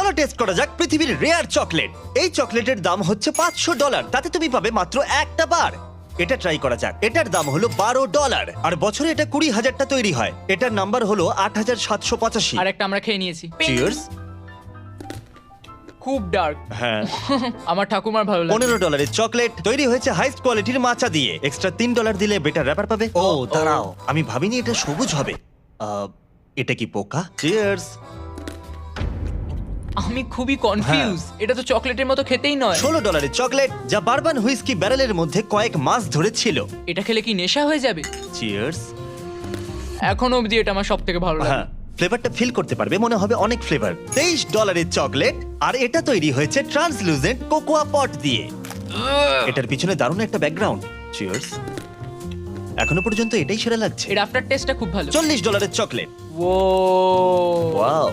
চলো টেস্ট করা যাক পৃথিবীর রেয়ার চকলেট। এই চকলেটের দাম হচ্ছে $500, তাতে তুমি পাবে মাত্র একটা বার। এটা ট্রাই করা যাক। এটার দাম হলো $12, আর বছরে এটা 20,000টা তৈরি হয়। এটার নাম্বার হলো 8,785। আর একটা আমরা খেয়ে নিয়েছি। চিয়ার্স। খুব ডার্ক। হ্যাঁ। আমার ঠাকুমার ভালো লাগে। $15 চকলেট তৈরি হয়েছে হাইস্ট কোয়ালিটির মাচা দিয়ে। এক্সট্রা $3 দিলে বেটার র্যাপার পাবে। ও দাঁড়াও, আমি ভাবিনি এটা সবুজ হবে। এটা কি পোকা? চিয়ার্স। আমি খুবই কনফিউজ। এটা তো চকলেটের মতো খেতেই নয়। $16 চকলেট যা বারবান হুইস্কি ব্যারেলের মধ্যে কয়েক মাস ধরে ছিল। এটা খেলে কি নেশা হয়ে যাবে? চিয়ার্স। এখনো অবধি এটা আমার সব থেকে ভালো লাগে। হ্যাঁ, ফ্লেভারটা ফিল করতে পারবে, মনে হবে অনেক ফ্লেভার। $23 চকলেট, আর এটা তৈরি হয়েছে ট্রান্সলুসেন্ট কোকোয়া পট দিয়ে। এটার পিছনে দারুণ একটা ব্যাকগ্রাউন্ড। চিয়ার্স। এখনো পর্যন্ত এটাই সেরা লাগছে। এর আফটার টেস্টটা খুব ভালো। $40 চকলেট। ও ওয়াও।